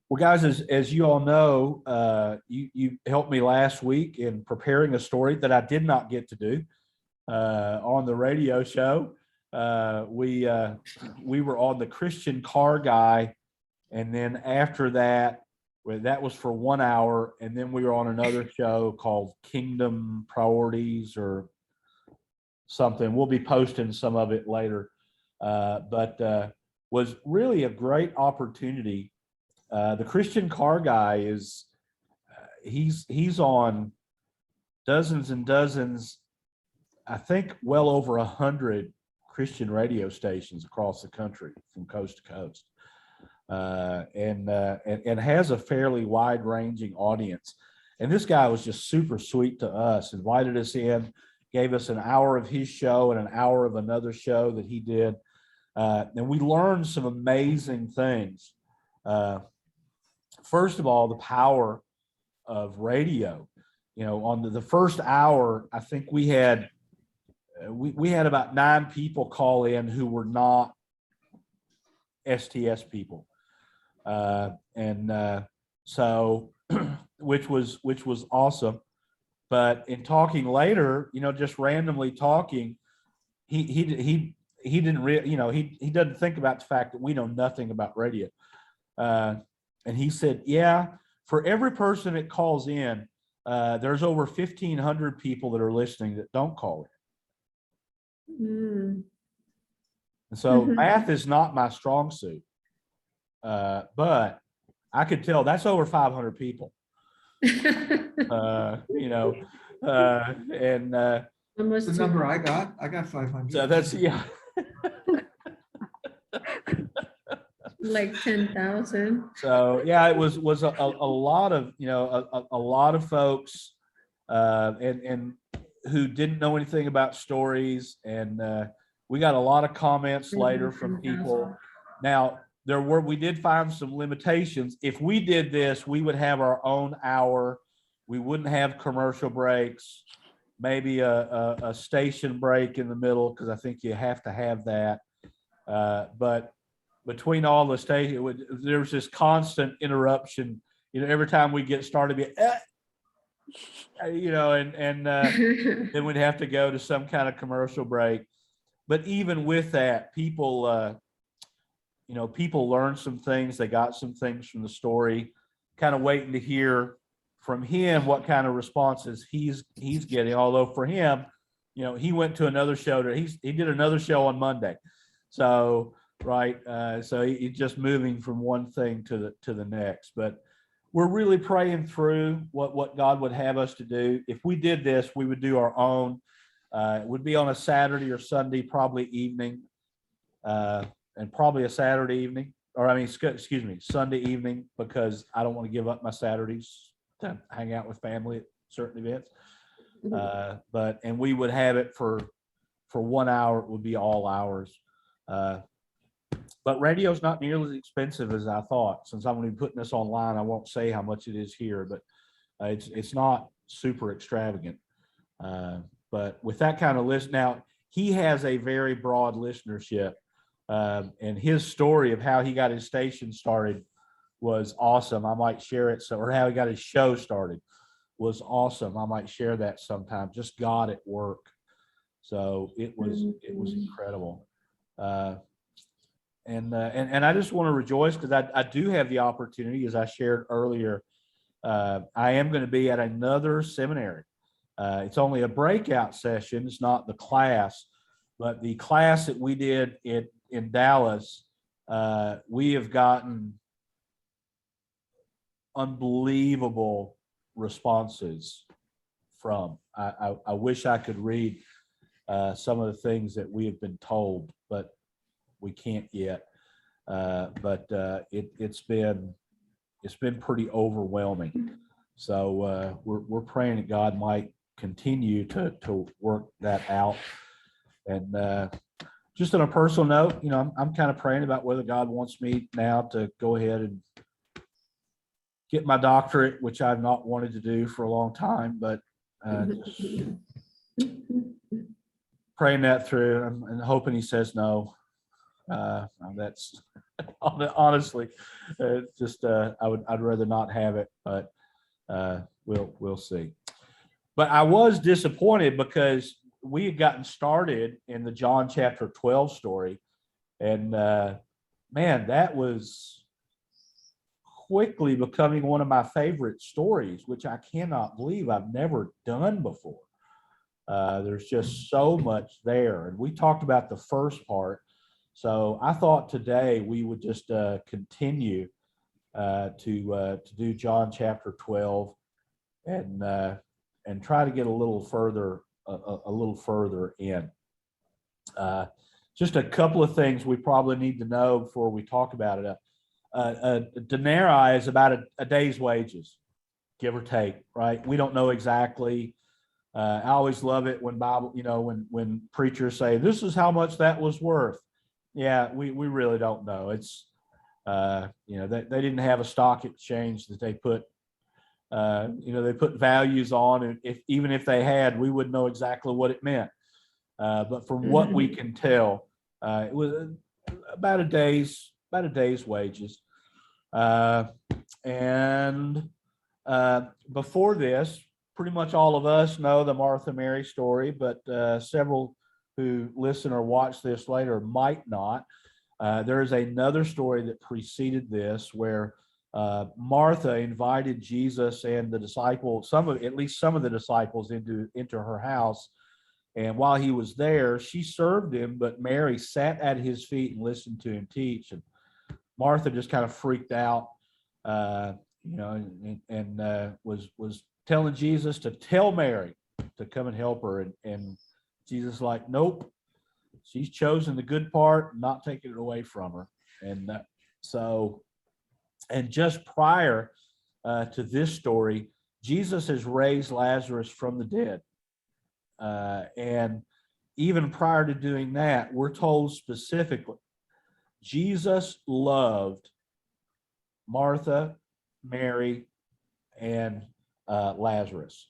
Well, guys, as you all know, you helped me last week in preparing a story that I did not get to do on the radio show. We were on the Christian car guy, and then after that, well, that was for 1 hour, and then we were on another show called Kingdom Priorities or something. We'll be posting some of it later, but was really a great opportunity. The Christian car guy is he's on dozens and dozens, I think well over 100 Christian radio stations across the country from coast to coast, and has a fairly wide ranging audience. And this guy was just super sweet to us, invited us in, gave us an hour of his show and an hour of another show that he did, and we learned some amazing things. First of all, the power of radio. On the first hour, I think we had about 9 people call in who were not STS people, and so which was awesome. But in talking later, just randomly talking, he didn't he doesn't think about the fact that we know nothing about radio. And he said, yeah, for every person that calls in, there's over 1,500 people that are listening that don't call in. Mm. And so math is not my strong suit. But I could tell that's over 500 people. And Almost The number I got 500. so that's, yeah. like 10,000. So yeah, it was a lot of a lot of folks and who didn't know anything about stories, and we got a lot of comments later from people. Now we did find some limitations. If we did this, we would have our own hour. We wouldn't have commercial breaks, maybe a station break in the middle, because I think you have to have that. But between all the stations, there was this constant interruption. Every time we get started, and then we'd have to go to some kind of commercial break. But even with that, people learned some things. They got some things from the story. Kind of waiting to hear from him what kind of responses he's getting. Although for him, he went to another show. He did another show on Monday, so. Right. So he's just moving from one thing to the next. But we're really praying through what God would have us to do. If we did this, we would do our own. It would be on a Saturday or Sunday, probably evening, and probably a Saturday evening, or excuse me, Sunday evening, because I don't want to give up my Saturdays to hang out with family at certain events. And we would have it for 1 hour. It would be all hours. But radio's not nearly as expensive as I thought. Since I'm going to be putting this online, I won't say how much it is here, but it's not super extravagant. But with that kind of list, now he has a very broad listenership, and his story of how he got his station started was awesome. I might share it. Or how he got his show started was awesome. I might share that sometime. Just God at work. So it was incredible. And I just want to rejoice because I do have the opportunity, as I shared earlier. I am going to be at another seminary. It's only a breakout session. It's not the class, but the class that we did in Dallas, we have gotten unbelievable responses from. I wish I could read some of the things that we have been told, but we can't yet. But it's been pretty overwhelming. So we're praying that God might continue to work that out. And just on a personal note, I'm kind of praying about whether God wants me now to go ahead and get my doctorate, which I've not wanted to do for a long time, but just praying that through and hoping he says no. That's honestly, just I'd rather not have it, but we'll see. But I was disappointed because we had gotten started in the John chapter 12 story, and man, that was quickly becoming one of my favorite stories, which I cannot believe I've never done before. There's just so much there, and we talked about the first part. So I thought today we would just continue to do John chapter 12 and try to get a little further in. Just a couple of things we probably need to know before we talk about it. A denarii is about a day's wages, give or take, right? We don't know exactly. I always love it when Bible, when preachers say, this is how much that was worth. Yeah, we really don't know. It's, they didn't have a stock exchange that they put, they put values on, and even if they had, we wouldn't know exactly what it meant. But from what we can tell, it was about a day's wages. And before this, pretty much all of us know the Martha Mary story, but several who listen or watch this later might not. There is another story that preceded this where Martha invited Jesus and the disciples, at least some of the disciples, into her house. And while he was there, she served him, but Mary sat at his feet and listened to him teach. And Martha just kind of freaked out, and was telling Jesus to tell Mary to come and help her. And Jesus like, nope, she's chosen the good part, not taking it away from her. And and just prior to this story, Jesus has raised Lazarus from the dead. And even prior to doing that, we're told specifically, Jesus loved Martha, Mary, and Lazarus.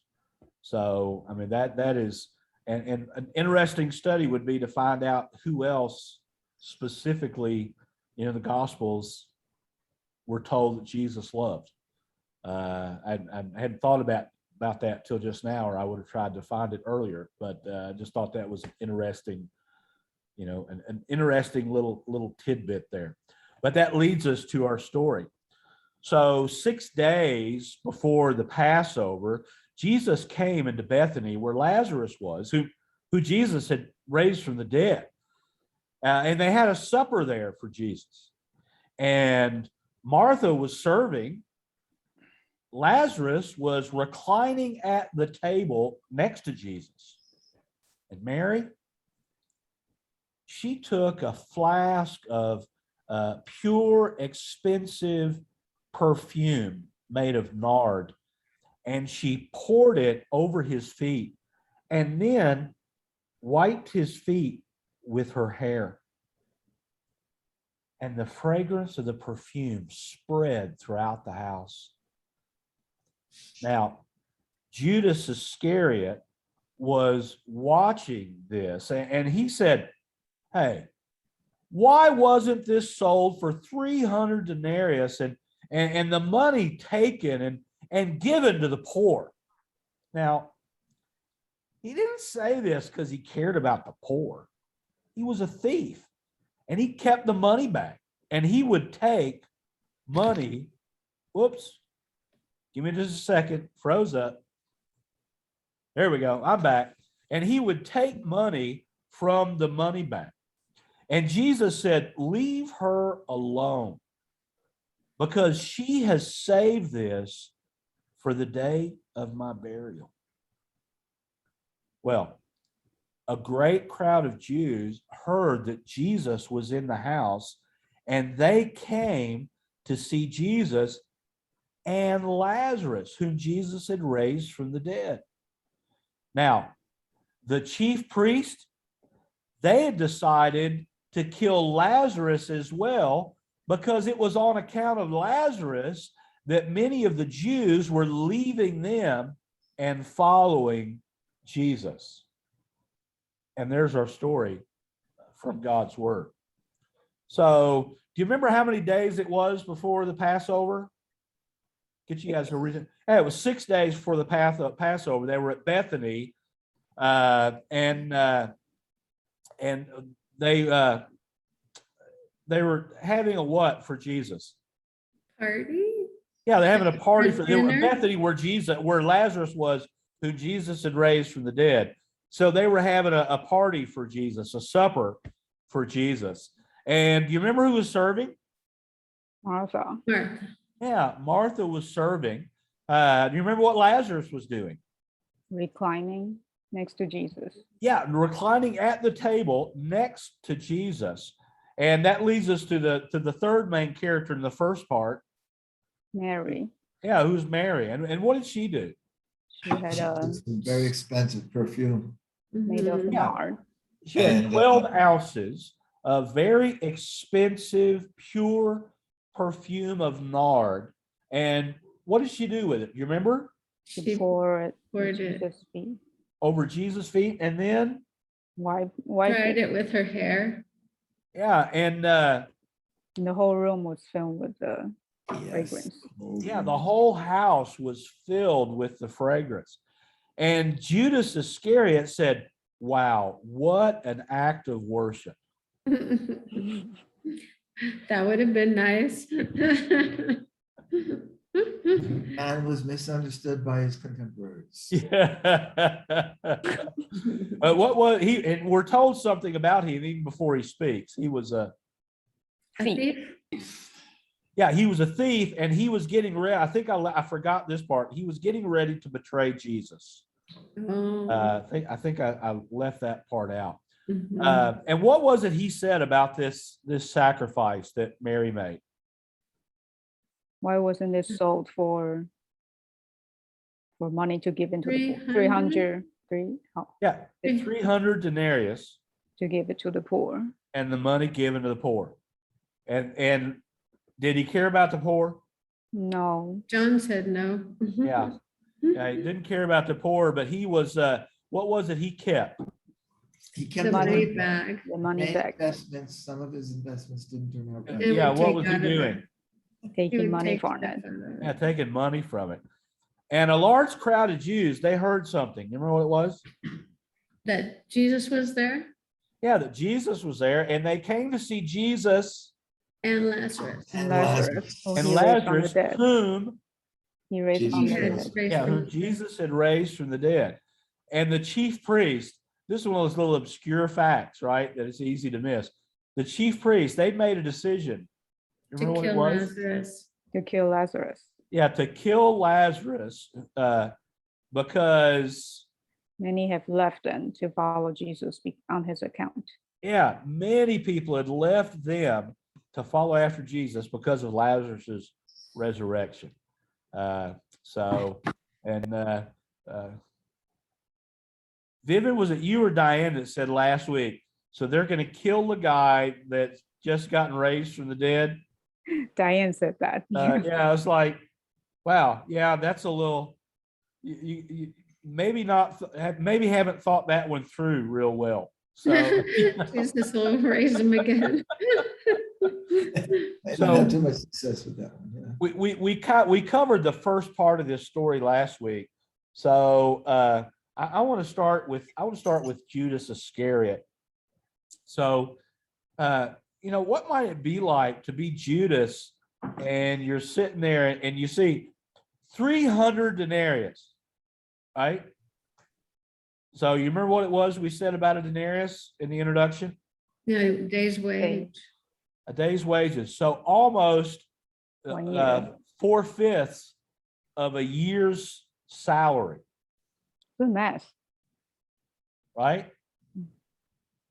So, I mean, that is, and an interesting study would be to find out who else specifically, the Gospels were told that Jesus loved. I hadn't thought about that till just now, or I would have tried to find it earlier, but I just thought that was interesting, an interesting little tidbit there. But that leads us to our story. So 6 days before the Passover, Jesus came into Bethany where Lazarus was, who Jesus had raised from the dead. And they had a supper there for Jesus. And Martha was serving. Lazarus was reclining at the table next to Jesus. And Mary, she took a flask of pure, expensive perfume made of nard, and she poured it over his feet and then wiped his feet with her hair. And the fragrance of the perfume spread throughout the house. Now, Judas Iscariot was watching this, and he said, hey, why wasn't this sold for 300 denarii and the money taken and given to the poor? Now, he didn't say this because he cared about the poor. He was a thief, and he kept the money back, and he would take money. Whoops. Give me just a second. Froze up. There we go. I'm back. And he would take money from the money bank. And Jesus said, leave her alone, because she has saved this for the day of my burial. Well, a great crowd of Jews heard that Jesus was in the house, and they came to see Jesus and Lazarus, whom Jesus had raised from the dead. Now, the chief priest, they had decided to kill Lazarus as well, because it was on account of Lazarus that many of the Jews were leaving them and following Jesus. And there's our story from God's word. So do you remember how many days it was before the Passover? Get you guys a reason. It was 6 days before the Passover. They were at Bethany, and they were having a what for Jesus? Party? Yeah, they're having a party for they were Dinner? Bethany, where Lazarus was, who Jesus had raised from the dead. So they were having a party for Jesus, a supper for Jesus. And do you remember who was serving? Martha. Martha. Yeah, Martha was serving. Do you remember what Lazarus was doing? Reclining next to Jesus. Yeah, reclining at the table next to Jesus. And that leads us to the third main character in the first part. Mary. Yeah, who's Mary? And what did she do? She had a Some very expensive perfume. made of Mhm. Yeah. nard. She had And, 12 ounces of very expensive, pure perfume of nard. And what did she do with it? You remember? She She poured it poured at it. Jesus' feet. Over Jesus' feet. And then, Wipe Dried it. it with her hair. yeah, and And the whole room was filled with the yes. fragrance. yeah, the whole house was filled with the fragrance. And Judas Iscariot said, wow, what an act of worship. That would have been nice. Man was misunderstood by his contemporaries. Yeah. What was he? And we're told something about him even before he speaks. He was I think yeah, he was a thief, and he was getting ready. I think I forgot this part. He was getting ready to betray Jesus. oh, I think I left that part out. mhm. And what was it he said about this sacrifice that Mary made? Why wasn't it sold for money to give into the poor? 300? 300 Yeah, 300 denarius to give it to the poor. and the money given to the poor. And did he care about the poor? No, John said no. Yeah. Yeah, he didn't care about the poor, but he was what was it he kept? He The kept money money bag. the money Many back, investments, some of his investments didn't turn out right. It Yeah, would what take was he out of it. doing? He taking would money take from stuff it. out of Yeah, it. taking money from it. And a large crowd of Jews, they heard something. You remember what it was? That Jesus was there Yeah, that Jesus was there, and they came to see Jesus and Lazarus. And Lazarus, who and he raised from the Lazarus, dead. whom He raised Jesus from He the had raised dead. raised yeah, from who the dead. Jesus had raised from the dead. And the chief priest, this is one of those little obscure facts, right? That it's easy to miss. The chief priest, they made a decision. You To remember what it kill was? Lazarus. To kill Lazarus. Yeah, to kill Lazarus, because Many have left them to follow Jesus on his account. yeah, many people had left them to follow after Jesus because of Lazarus's resurrection. Vivian, was it you or Diane that said last week? So they're going to kill the guy that's just gotten raised from the dead. Diane said that. Yeah, I was like, wow, yeah, that's a little. You maybe not, maybe haven't thought that one through real well. So Jesus will raise him again. I So- didn't have too much success with that one, yeah. we covered the first part of this story last week. So I want to start with Judas Iscariot. So what might it be like to be Judas, and you're sitting there and you see 300 denarius, right? So you remember what it was we said about a denarius in the introduction? No, day's wage. A day's wages. So almost 1 year. 4/5 of a year's salary, Good math. right?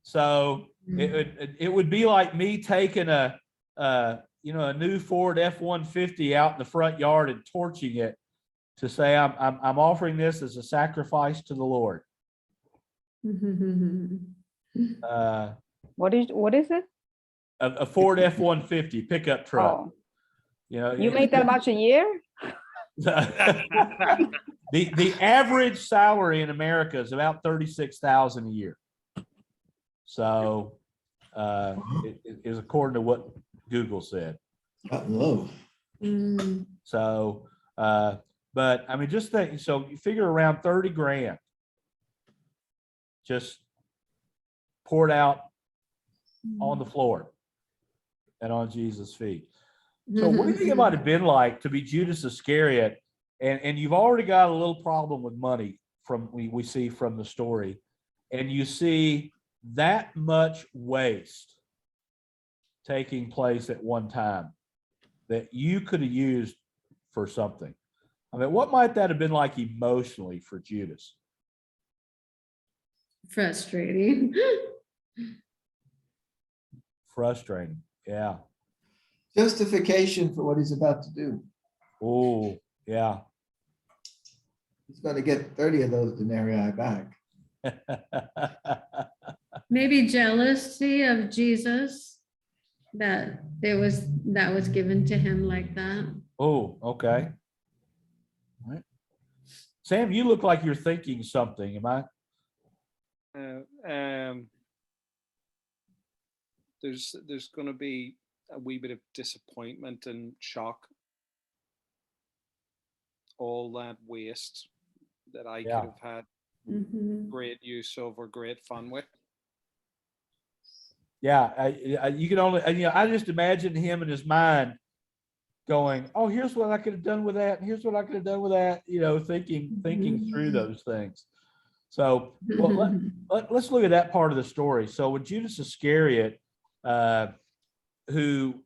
So it would be like me taking a new Ford F-150 out in the front yard and torching it to say I'm offering this as a sacrifice to the Lord. What is it? A Ford F-150 pickup truck. Oh, You you make that much a year? The average salary in America is about $36,000 a year. So is according to what Google said. Low. Mm, So, but I mean, just think, so you figure around 30 grand just poured out on the floor and on Jesus' feet. So what do you think it might have been like to be Judas Iscariot? And you've already got a little problem with money from we see from the story, and you see that much waste taking place at one time that you could have used for something. I mean, what might that have been like emotionally for Judas? frustrating. Frustrating. Yeah. Justification for what he's about to do. Oh, yeah. He's going to get 30 of those denarii back. Maybe jealousy of Jesus that was given to him like that. Oh, okay. All right. Sam, you look like you're thinking something. Am I? There's going to be a wee bit of disappointment and shock. All that waste that I Yeah. could have had Mhm. great use of or great fun with. Yeah, you can only, I just imagine him in his mind going, "Oh, here's what I could have done with that, and here's what I could have done with that." Thinking through those things. So, well, let's look at that part of the story. So, when Judas Iscariot, who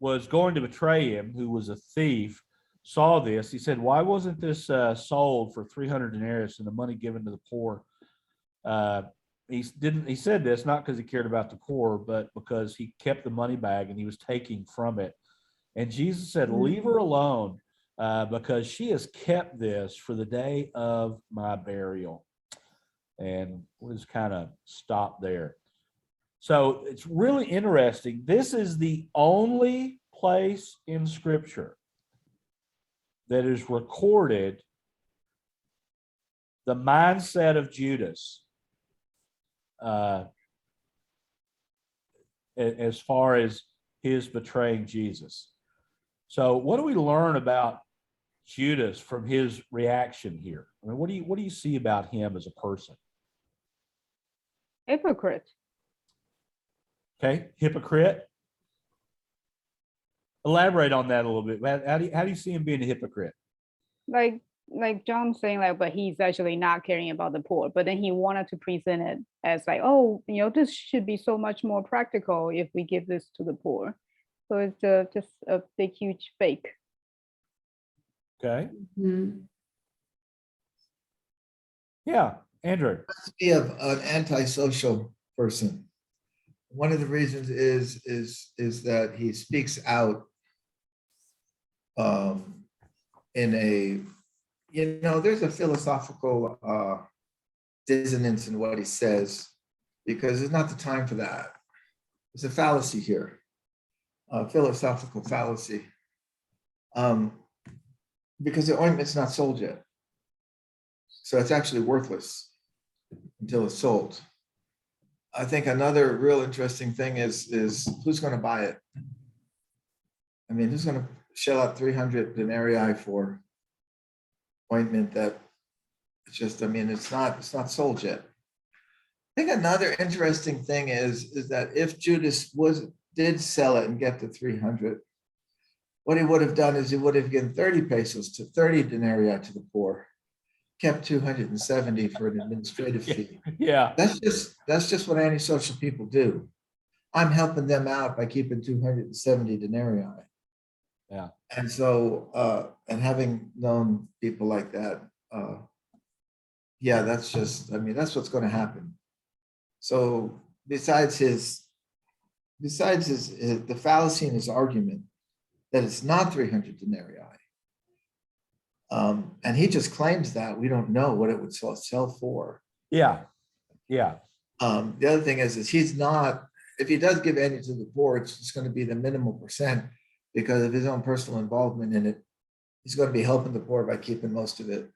was going to betray him, who was a thief, saw this, he said, "Why wasn't this sold for 300 denarii and the money given to the poor?" He said this not because he cared about the poor, but because he kept the money bag and he was taking from it. And Jesus said, "Leave her alone, because she has kept this for the day of my burial." And we'll just kind of stop there. So it's really interesting. This is the only place in Scripture that is recorded the mindset of Judas as far as his betraying Jesus. So what do we learn about Judas from his reaction here? I mean, what do you see about him as a person? Hypocrite. Okay, hypocrite. Elaborate on that a little bit. How do you see him being a hypocrite? Like John saying, like, but he's actually not caring about the poor, but then he wanted to present it as like, oh, this should be so much more practical if we give this to the poor. So it's just a big huge fake. Okay. Mhm. Yeah, Andrew. To be an antisocial person. One of the reasons is that he speaks out in a, there's a philosophical dissonance in what he says, because it's not the time for that. There's a fallacy here, a philosophical fallacy, because the ointment's not sold yet. So it's actually worthless until it's sold. I think another real interesting thing is who's going to buy it? I mean, who's going to shell out 300 denarii for ointment that it's just, it's not sold yet. I think another interesting thing is that if Judas did sell it and get the 300, what he would have done is he would have given 30 pesos to 30 denarii to the poor, kept 270 for an administrative fee. Yeah. That's just what antisocial people do. I'm helping them out by keeping 270 denarii. Yeah. And so, and having known people like that, yeah, that's what's going to happen. So besides the fallacy in his argument that it's not 300 denarii, and he just claims that we don't know what it would sell for. Yeah. Yeah. The other thing is he's not, if he does give any to the poor, it's just going to be the minimal percent because of his own personal involvement in it. He's going to be helping the poor by keeping most of it.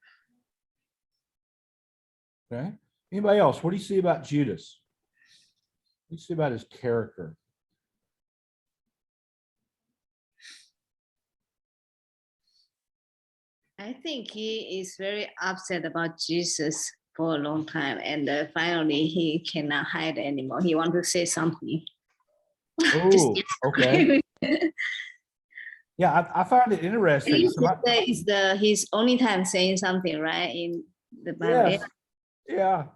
Okay. Anybody else? What do you see about Judas? Let's see about his character. I think he is very upset about Jesus for a long time, and finally he cannot hide anymore. He wants to say something. Oh, okay. Yeah, I find it interesting. It's his only time saying something, right, in the Bible. Yes. Yeah.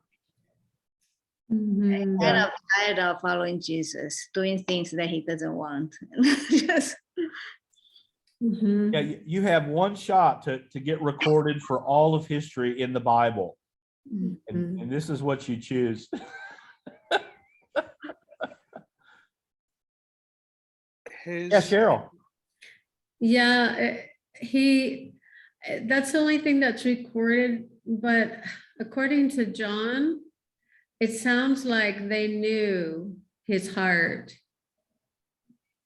Mhm. Kind of tired of following Jesus, doing things that he doesn't want. Just, Mhm. Yeah, you have one shot to get recorded for all of history in the Bible. And this is what you choose. Yeah, Cheryl. Yeah, that's the only thing that's recorded, but according to John, it sounds like they knew his heart.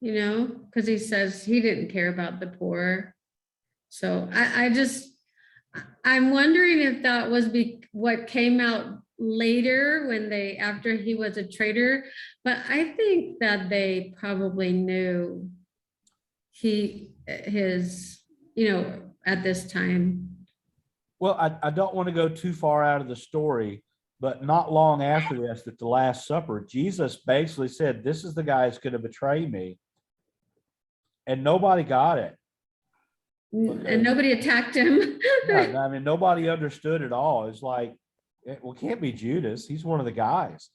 You know, because he says he didn't care about the poor. So I'm wondering if that was what came out later after he was a traitor, but I think that they probably knew his, at this time. Well, I don't want to go too far out of the story, but not long after this, at the Last Supper, Jesus basically said, this is the guy that's going to betray me. And nobody got it. And nobody attacked him. Yeah, I mean, nobody understood at all. It's like, well, it can't be Judas. He's one of the guys.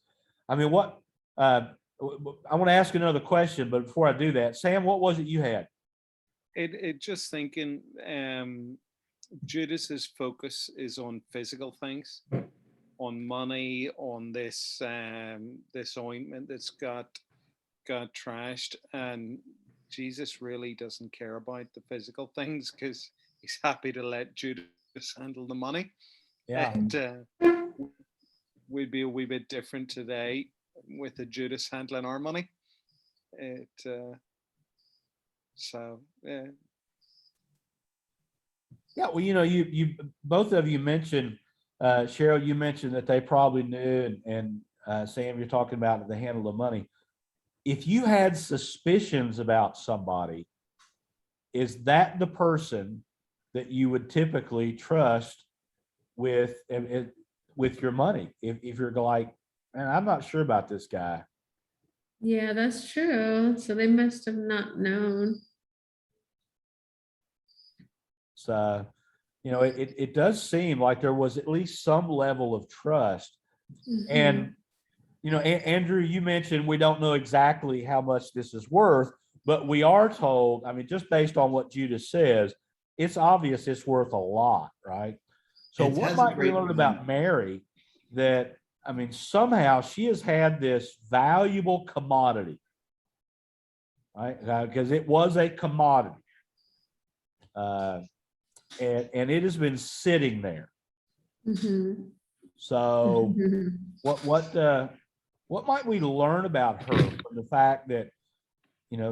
I mean, I want to ask another question, but before I do that, Sam, what was it you had? It just thinking, Judas's focus is on physical things, on money, on this this ointment that's got trashed, and Jesus really doesn't care about the physical things because he's happy to let Judas handle the money. Yeah. And we'd be a wee bit different today with the Judas handling our money. So yeah. Yeah, well, you both of you mentioned, Cheryl, you mentioned that they probably knew, and Sam, you're talking about the handle of money. If you had suspicions about somebody, is that the person that you would typically trust with your money? If you're like, man, I'm not sure about this guy. Yeah, that's true. So they must have not known. So, it does seem like there was at least some level of trust. And, Andrew, you mentioned we don't know exactly how much this is worth, but we are told, I mean, just based on what Judas says, it's obvious it's worth a lot, right? So It what has a might we great learn value. about Mary that, I mean, somehow she has had this valuable commodity, right? Because it was a commodity. And it has been sitting there. Mhm. So what might we learn about her from the fact that,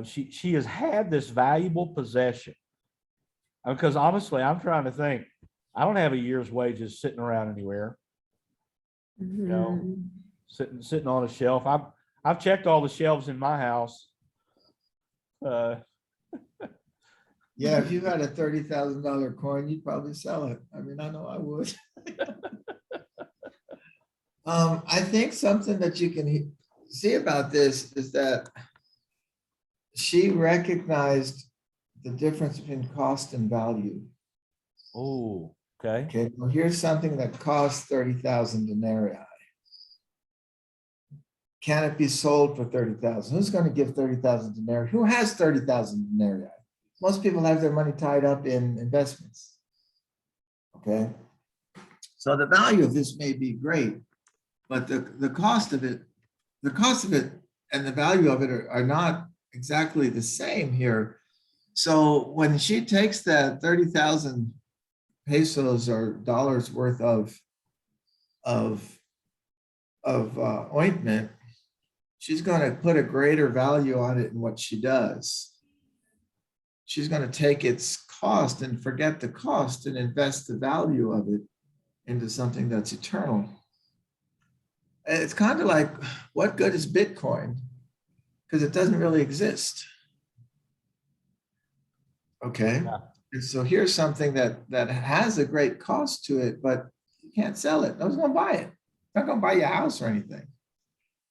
she has had this valuable possession? Because honestly, I'm trying to think, I don't have a year's wages sitting around anywhere, Mhm. sitting on a shelf. I've checked all the shelves in my house. Yeah, if you had a $30,000 coin, you'd probably sell it. I mean, I know I would. I think something that you can see about this is that she recognized the difference between cost and value. Oh, okay. Okay, well, here's something that costs 30,000 denarii. Can it be sold for 30,000? Who's going to give 30,000 denarii? Who has 30,000 denarii? Most people have their money tied up in investments. Okay, so the value of this may be great, but the cost of it and the value of it are not exactly the same here. So when she takes that 30,000 pesos or dollars worth of ointment, she's going to put a greater value on it in what she does. She's going to take its cost and forget the cost and invest the value of it into something that's eternal. It's kind of like, what good is Bitcoin? Because it doesn't really exist. Okay. Yeah. And so here's something that has a great cost to it, but you can't sell it. No one's gonna buy it. Not gonna buy your house or anything.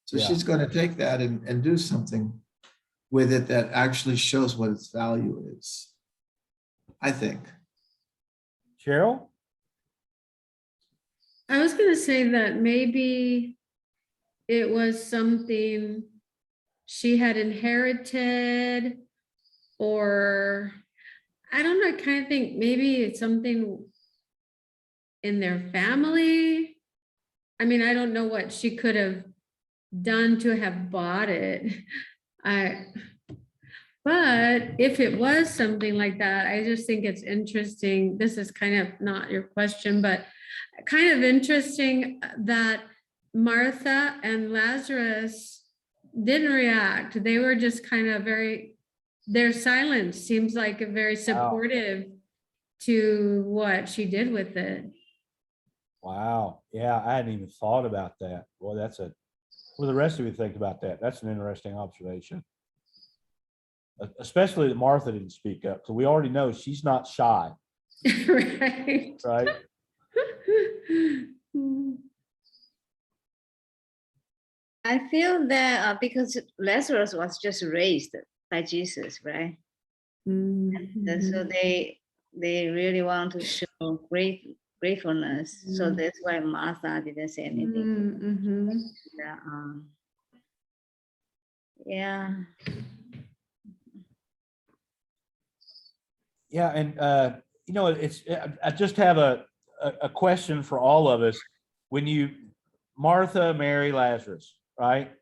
So Yeah. she's gonna take that and do something with it that actually shows what its value is, I think. Cheryl? I was gonna say that maybe it was something she had inherited, or I don't know, I kind of think maybe it's something in their family. I mean, I don't know what she could have done to have bought it. I, but if it was something like that, I just think it's interesting. This is kind of not your question, but kind of interesting that Martha and Lazarus didn't react. They were just kind of their silence seems like a very supportive to what she did with it. Wow. Yeah, I hadn't even thought about that. Well, what do the rest of you think about that? That's an interesting observation. Especially that Martha didn't speak up. So we already know she's not shy, Right. right? I feel that because Lazarus was just raised by Jesus, right? And so they really want to show gratefulness. So that's why Martha didn't say anything. Yeah. Yeah, and I just have a question for all of us. When you Martha, Mary, Lazarus, right?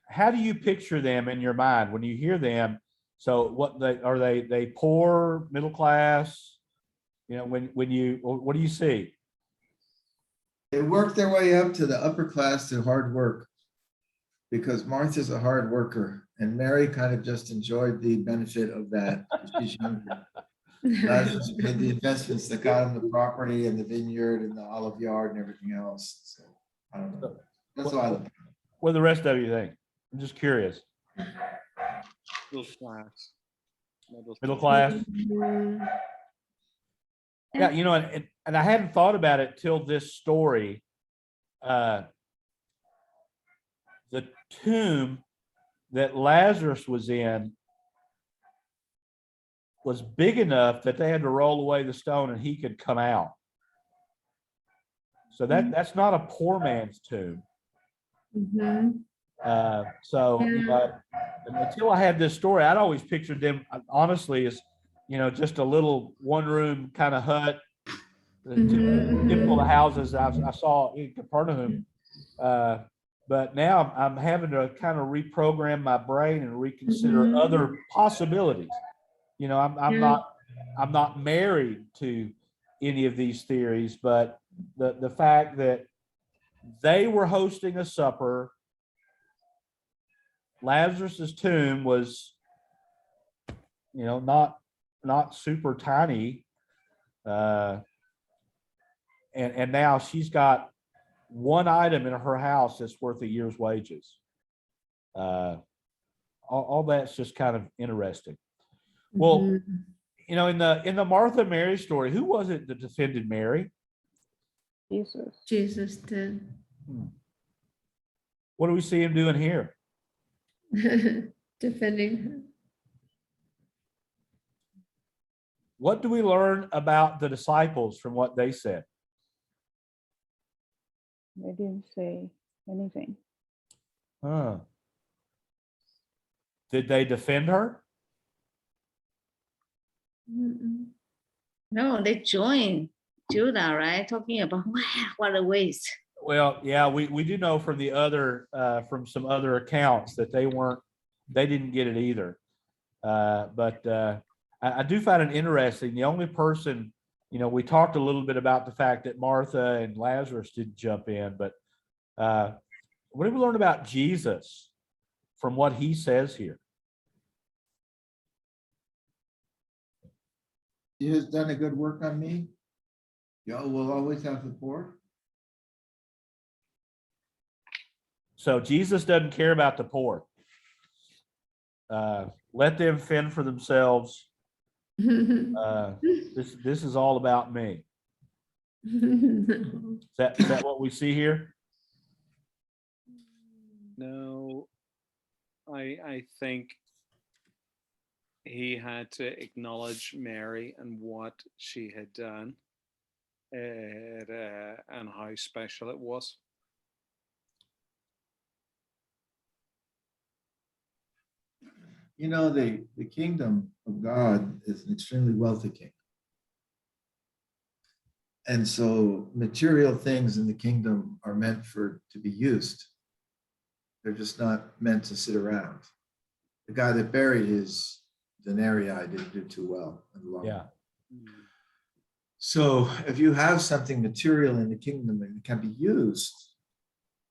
How do you picture them in your mind when you hear them? So what they poor, middle class? You know, what do you see? They worked their way up to the upper class through hard work, because Martha's a hard worker and Mary kind of just enjoyed the benefit of that. She's younger. Lazarus made the investments that got him the property and the vineyard and the olive yard and everything else. So I don't know. That's why I look. What do the rest of you think? I'm just curious. Middle class. Middle class? Yeah, and I hadn't thought about it till this story. The tomb that Lazarus was in was big enough that they had to roll away the stone and he could come out. So that's not a poor man's tomb. Until I had this story, I'd always pictured them honestly as, just a little one-room kind of hut, typical houses I saw in Capernaum. But now I'm having to kind of reprogram my brain and reconsider other possibilities. I'm not married to any of these theories, but the fact that they were hosting a supper, Lazarus's tomb was, not super tiny, and now she's got one item in her house that's worth a year's wages. All that's just kind of interesting. Well, in the Martha Mary story, who was it that defended Mary? Jesus did. What do we see him doing here? Defending her. What do we learn about the disciples from what they said? They didn't say anything. Did they defend her? No, they joined Judah, right? Talking about, wow, what a waste. Well, yeah, we do know from from some other accounts that they didn't get it either. But I do find it interesting. The only person, we talked a little bit about the fact that Martha and Lazarus didn't jump in, but what did we learn about Jesus from what he says here? He has done a good work on me. Y'all will always have the poor. So Jesus doesn't care about the poor. Let them fend for themselves. This is all about me. No. Is that what we see here? No, I think he had to acknowledge Mary and what she had done, and how special it was. You know, the kingdom of God is an extremely wealthy kingdom. And so material things in the kingdom are meant to be used. They're just not meant to sit around. The guy that buried his denarii didn't do too well in the long Yeah. run. So if you have something material in the kingdom and it can be used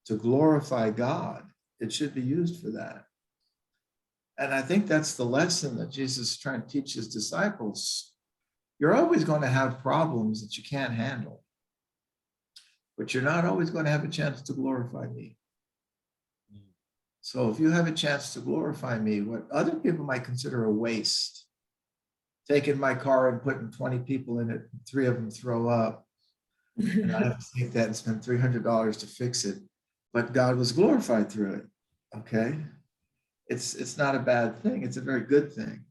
to glorify God, it should be used for that. And I think that's the lesson that Jesus is trying to teach his disciples. You're always going to have problems that you can't handle, but you're not always going to have a chance to glorify me. So if you have a chance to glorify me, what other people might consider a waste, taking my car and putting 20 people in it, 3 of them throw up, and I have to take that and spend $300 to fix it, but God was glorified through it. Okay, it's not a bad thing. It's a very good thing.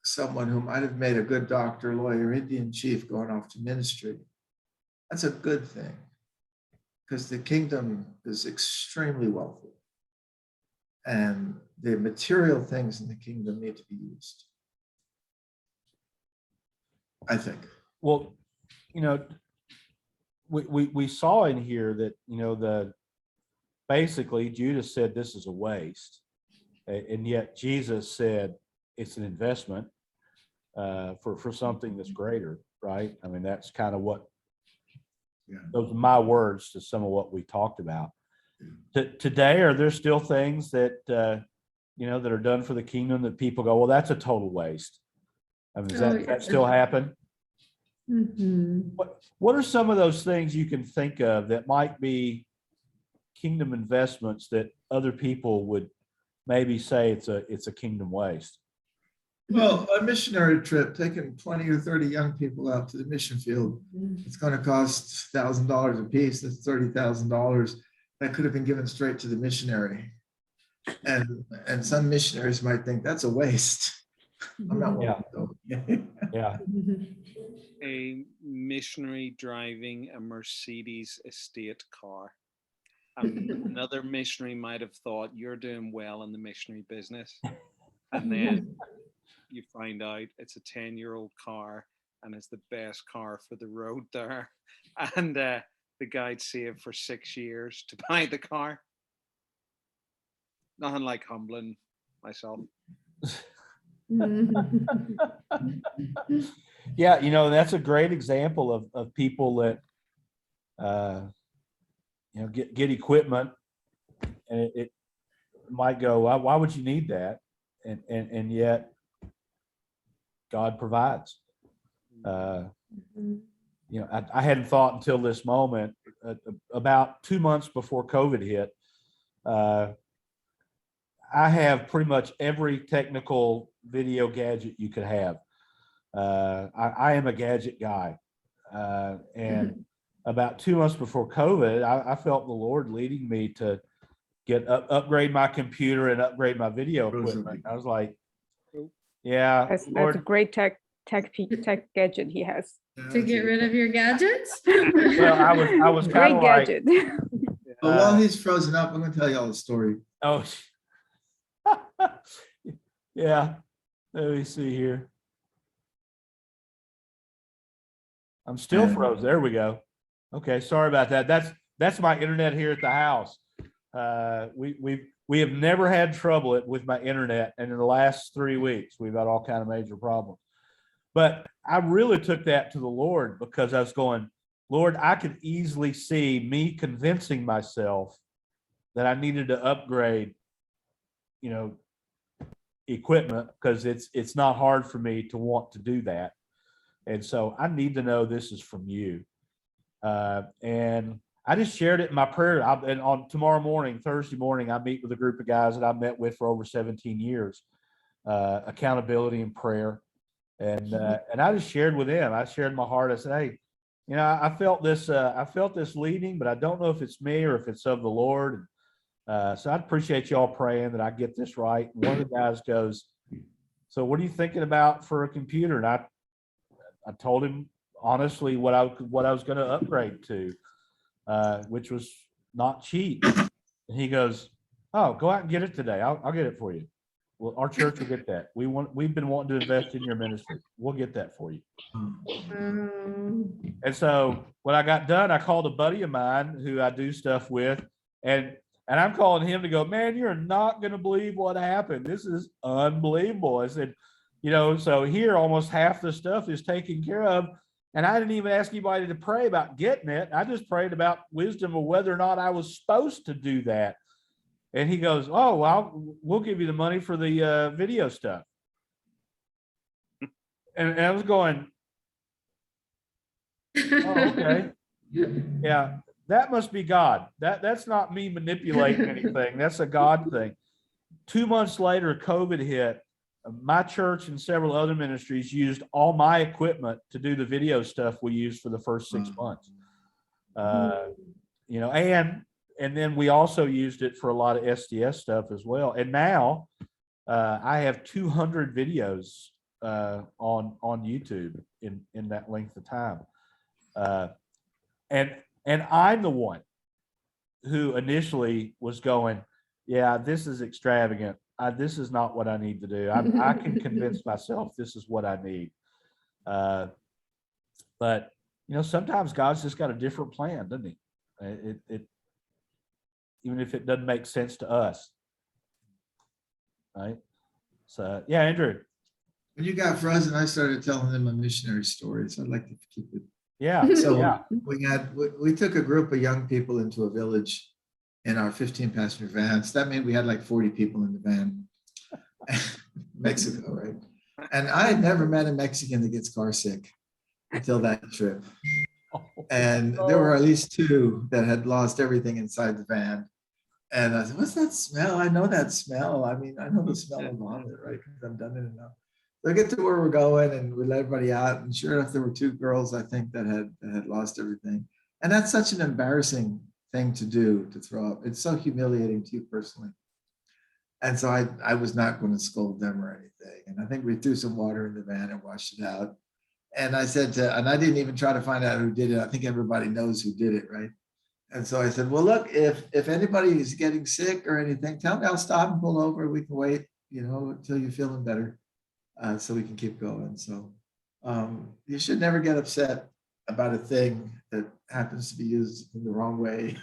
Someone who might have made a good doctor, lawyer, Indian chief going off to ministry, that's a good thing, because the kingdom is extremely wealthy and the material things in the kingdom need to be used, I think. Well, you know, we saw in here that, you know, basically Judas said this is a waste, and yet Jesus said it's an investment for something that's greater, right? I mean, that's kind of what, those are my words to some of what we talked about. Today, are there still things that, you know, that are done for the kingdom that people go, well, that's a total waste? I mean, does that still happen? Mhm. What are some of those things you can think of that might be kingdom investments that other people would maybe say it's a kingdom waste? Well, a missionary trip, taking 20 or 30 young people out to the mission field, it's going to cost $1,000 a piece. That's $30,000 that could have been given straight to the missionary. And some missionaries might think that's a waste. I'm not one of them. Yeah. A missionary driving a Mercedes estate car. Another missionary might have thought you're doing well in the missionary business, and then you find out it's a 10-year-old car and it's the best car for the road there, and the guy'd saved for 6 years to buy the car. Nothing like humbling myself. Yeah, you know, that's a great example of people that you know, get equipment, and it might go, why would you need that? And yet God provides. You know, I hadn't thought until this moment, about 2 months before COVID hit, I have pretty much every technical video gadget you could have. I am a gadget guy. And about 2 months before COVID, I felt the Lord leading me to upgrade my computer and upgrade my video equipment. I was like, yeah, That's a Lord. great tech gadget he has. To get rid of your gadgets? Well, I was kind Great of like, gadget. But while he's frozen up, I'm going to tell you all a story. oh, yeah. Let me see here. I'm still frozen. There we go. Okay, sorry about that. That's my internet here at the house. We have never had trouble with my internet, and in the last 3 weeks, we've had all kind of major problems. But I really took that to the Lord, because I was going, Lord, I could easily see me convincing myself that I needed to upgrade, you know, equipment, because it's not hard for me to want to do that. And so I need to know this is from you. And I just shared it in my prayer. And on tomorrow morning, Thursday morning, I meet with a group of guys that I met with for over 17 years, accountability and prayer. And I just shared with them. I shared my heart. I said, hey, you know, I felt this leading, but I don't know if it's me or if it's of the Lord. So I appreciate y'all praying that I get this right. And one of the guys goes, so what are you thinking about for a computer? And I told him honestly what I was going to upgrade to, which was not cheap. And he goes, oh, go out and get it today. I'll get it for you. Well, our church will get that. We've been wanting to invest in your ministry. We'll get that for you. And so when I got done, I called a buddy of mine who I do stuff with, and I'm calling him to go, man, you're not going to believe what happened. This is unbelievable. I said, you know, so here almost half the stuff is taken care of. And I didn't even ask anybody to pray about getting it. I just prayed about wisdom of whether or not I was supposed to do that. And he goes, oh, well, we'll give you the money for the video stuff. And I was going, oh, okay. Yeah, that must be God. That's not me manipulating anything. That's a God thing. 2 months later, COVID hit. My church and several other ministries used all my equipment to do the video stuff we used for the first 6 months. You know, and then we also used it for a lot of SDS stuff as well. And now I have 200 videos on YouTube in that length of time. And I'm the one who initially was going, yeah, this is extravagant. This is not what I need to do. I can convince myself this is what I need. But, you know, sometimes God's just got a different plan, doesn't he? It even if it doesn't make sense to us. Right? So, yeah, Andrew. When you got frozen, I started telling them a missionary story. So I'd like to keep it. Yeah. So yeah. we took a group of young people into a village in our 15-passenger van. So that meant we had like 40 people in the van. Mexico, right? And I had never met a Mexican that gets car sick until that trip. And there were at least 2 that had lost everything inside the van. And I said, what's that smell? I know that smell. I mean, I know the smell of vomit, right? Because I've done it enough. So I get to where we're going and we let everybody out. And sure enough, there were 2 girls, I think, that had lost everything. And that's such an embarrassing thing to do, to throw up. It's so humiliating to you personally. And so I was not going to scold them or anything. And I think we threw some water in the van and washed it out. And I said and I didn't even try to find out who did it. I think everybody knows who did it, right? And so I said, well, look, if anybody is getting sick or anything, tell me, I'll stop and pull over. We can wait, you know, until you're feeling better, so we can keep going. So you should never get upset about a thing that happens to be used in the wrong way.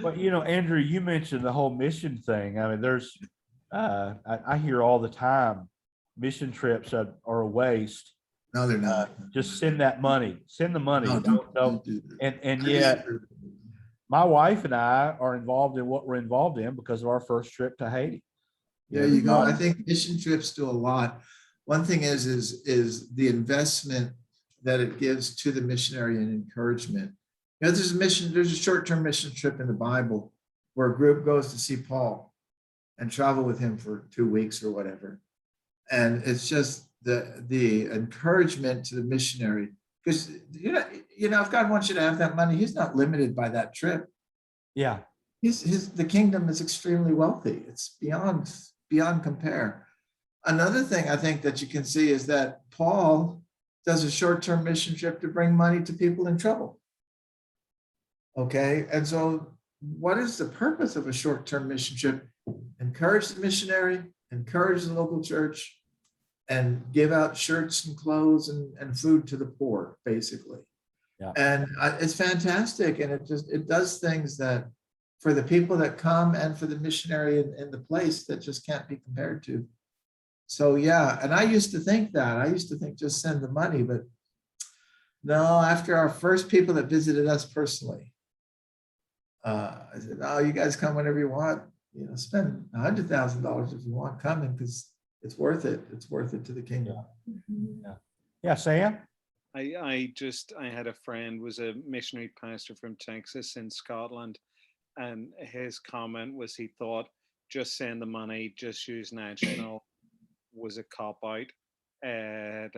But, you know, Andrew, you mentioned the whole mission thing. I mean, there's, I hear all the time, mission trips are a waste. No, they're not. Just send that money. Send the money. No, don't do that. And yet, my wife and I are involved in what we're involved in because of our first trip to Haiti. There you go. I think mission trips do a lot. One thing is the investment that it gives to the missionary and encouragement. You know, there's a short-term mission trip in the Bible where a group goes to see Paul and travel with him for 2 weeks or whatever. And it's just the encouragement to the missionary, because you know, if God wants you to have that money, he's not limited by that trip. Yeah. The kingdom is extremely wealthy. It's beyond compare. Another thing I think that you can see is that Paul does a short-term mission trip to bring money to people in trouble. Okay, and so what is the purpose of a short-term mission trip? Encourage the missionary, encourage the local church, and give out shirts and clothes and food to the poor, basically. Yeah. And it's fantastic, and it does things that for the people that come and for the missionary in the place that just can't be compared to. So yeah, and I used to think just send the money, but no, after our first people that visited us personally, I said, oh, you guys come whenever you want, you know, spend $100,000 if you want coming, because it's worth it. It's worth it to the kingdom. Yeah. Yeah, Sam? I had a friend was a missionary pastor from Texas in Scotland, and his comment was he thought just send the money, just use national was a cop out. And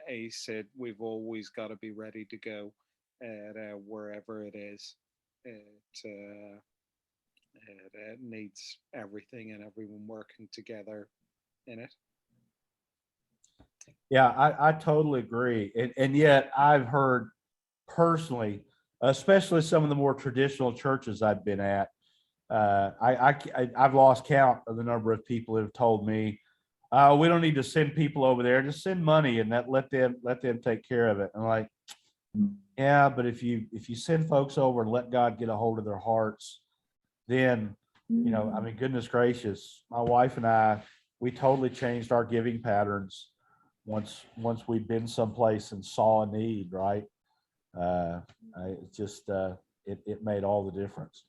he said we've always got to be ready to go at wherever it is. It needs everything and everyone working together in it. Yeah, I totally agree. And yet I've heard personally, especially some of the more traditional churches I've been at, I've lost count of the number of people who have told me, we don't need to send people over there, just send money and let them take care of it. And I'm like, yeah, but if you send folks over and let God get a hold of their hearts, then, you know, I mean, goodness gracious, my wife and I, we totally changed our giving patterns once we'd been someplace and saw a need, right? It made all the difference.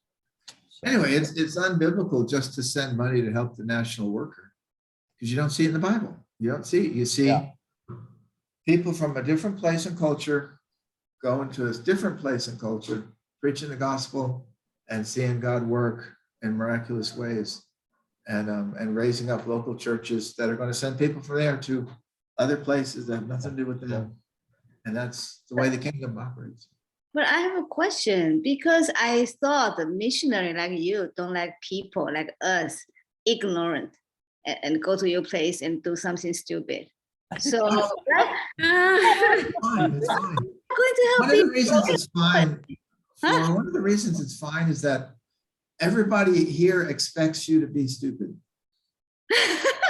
So, Anyway, it's unbiblical just to send money to help the national worker, because you don't see it in the Bible. You don't see it. You see people from a different place and culture going to a different place and culture, preaching the gospel and seeing God work in miraculous ways, and raising up local churches that are going to send people from there to other places that have nothing to do with them. And that's the way the kingdom operates. But I have a question, because I thought the missionary like you don't like people like us, ignorant, and go to your place and do something stupid. So right? It's fine, it's fine. Going to help One of the people. reasons it's fine, Flora, one of the reasons it's fine is that everybody here expects you to be stupid.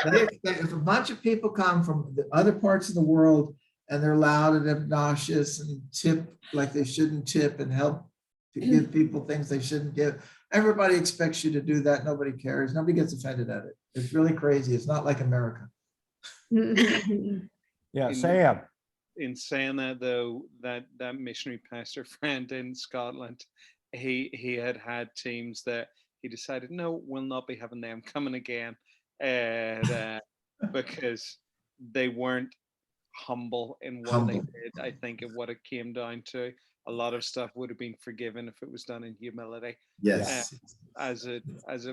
They expect, if a bunch of people come from the other parts of the world and they're loud and obnoxious and tip like they shouldn't tip and help to give people things they shouldn't give, everybody expects you to do that. Nobody cares. Nobody gets offended at it. It's really crazy. It's not like America. yeah, Sam. In saying that though, that missionary pastor friend in Scotland, he had teams that he decided, no, we'll not be having them coming again, and because they weren't humble in what they did. I think of what it came down to. A lot of stuff would have been forgiven if it was done in humility. Yes. As it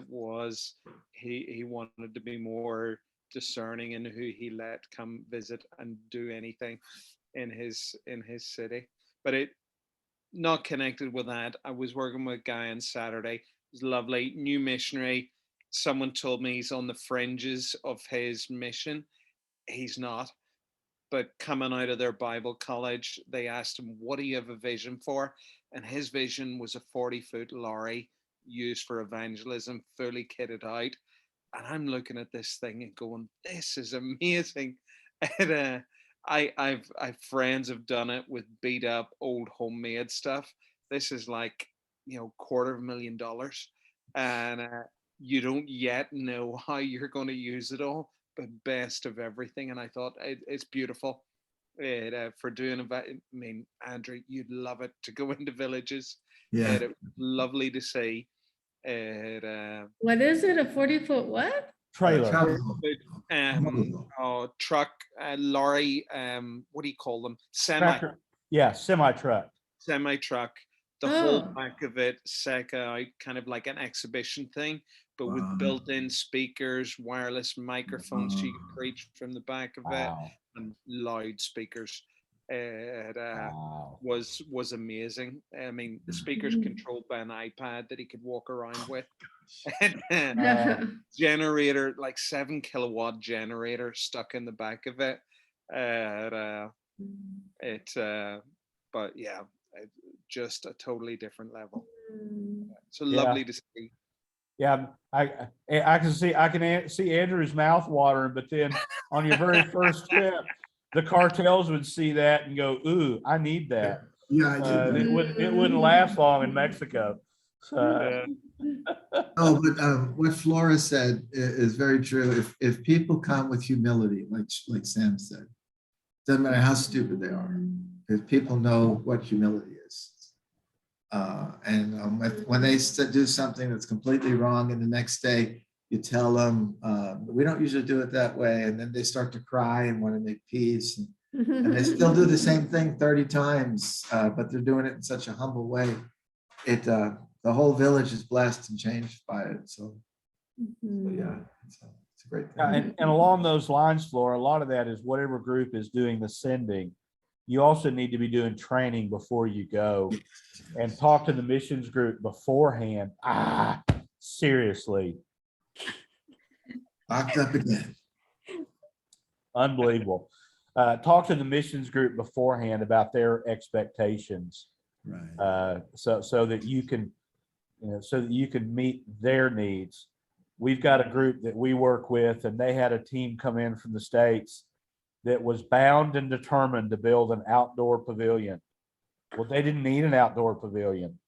was, he wanted to be more discerning in who he let come visit and do anything in his city. But it not connected with that. I was working with a guy on Saturday. It was lovely, new missionary. Someone told me he's on the fringes of his mission. He's not. But coming out of their Bible college, they asked him, what do you have a vision for? And his vision was a 40-foot lorry used for evangelism, fully kitted out. And I'm looking at this thing and going, this is amazing. And I've friends have done it with beat up old homemade stuff. This is like, $250,000, and you don't yet know how you're going to use it all, but best of everything. And I thought it's beautiful. For doing Andrew, you'd love it to go into villages. Yeah. It was lovely to see. What is it? A 40-foot what? Trailer. Truck, lorry, what do you call them? Semi Semi-truck. Semi-truck. The whole back of it set out kind of like an exhibition thing, but with built-in speakers, wireless microphones, so you can preach from the back of it, and loudspeakers. It was amazing. I mean, the speakers controlled by an iPad that he could walk around with. Generator, like 7 kilowatt generator stuck in the back of it. But yeah, just a totally different level. So lovely to see. Yeah, I can see Andrew's mouth watering, but then on your very first trip, the cartels would see that and go, "Ooh, I need that." Yeah, I did. It wouldn't last long in Mexico. But what Flora said is very true. If people come with humility, like Sam said, doesn't matter how stupid they are, if people know what humility is. When they do something that's completely wrong, and the next day you tell them, we don't usually do it that way, and then they start to cry and want to make peace. And And they still do the same thing 30 times, but they're doing it in such a humble way. The whole village is blessed and changed by it. So yeah, it's a great thing. And along those lines, Flora, a lot of that is whatever group is doing the sending. You also need to be doing training before you go, and talk to the missions group beforehand. Seriously, Locked up again. unbelievable. Talk to the missions group beforehand about their expectations, Right. so that you can, so that you can meet their needs. We've got a group that we work with, and they had a team come in from the States that was bound and determined to build an outdoor pavilion. Well, they didn't need an outdoor pavilion,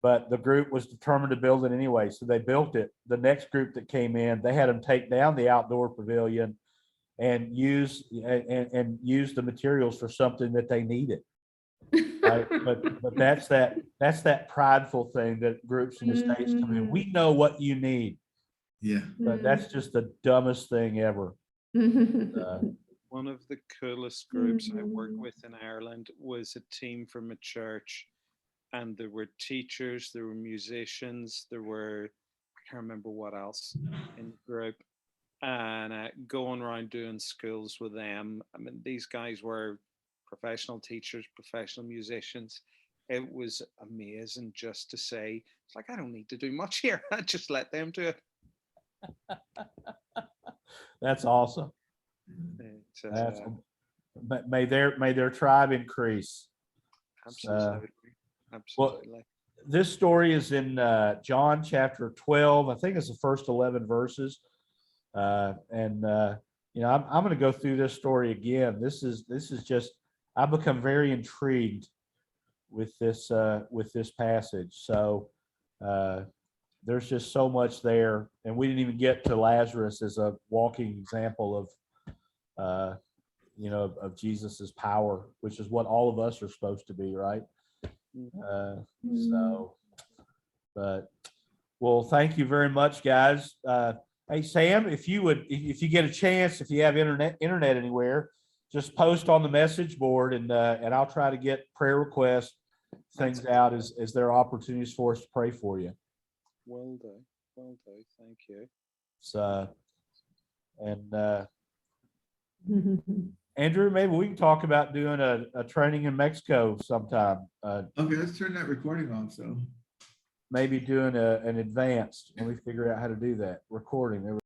but the group was determined to build it anyway. So they built it. The next group that came in, they had them take down the outdoor pavilion and use the materials for something that they needed. Right? But that's that prideful thing that groups in the States come in. We know what you need, Yeah. but that's just the dumbest thing ever. One of the coolest groups I worked with in Ireland was a team from a church, and there were teachers, there were musicians, there were, I can't remember what else in the group, and going around doing schools with them. I mean, these guys were professional teachers, professional musicians. It was amazing just to say, it's like, I don't need to do much here. I just let them do it. That's awesome. It's, But may their tribe increase. absolutely. Well, Absolutely. this story is in John chapter 12. I think it's the first 11 verses. I'm going to go through this story again. This is just, I've become very intrigued with this passage. So there's just so much there, and we didn't even get to Lazarus as a walking example of of Jesus's power, which is what all of us are supposed to be, right? Well, thank you very much, guys. Hey, Sam, if you get a chance, if you have internet anywhere, just post on the message board, and I'll try to get prayer requests, things out as there are opportunities for us to pray for you. Well done. Thank you. So, Andrew, maybe we can talk about doing a training in Mexico sometime. Okay, let's turn that recording off. So Maybe doing an advanced, when we figure out how to do that recording.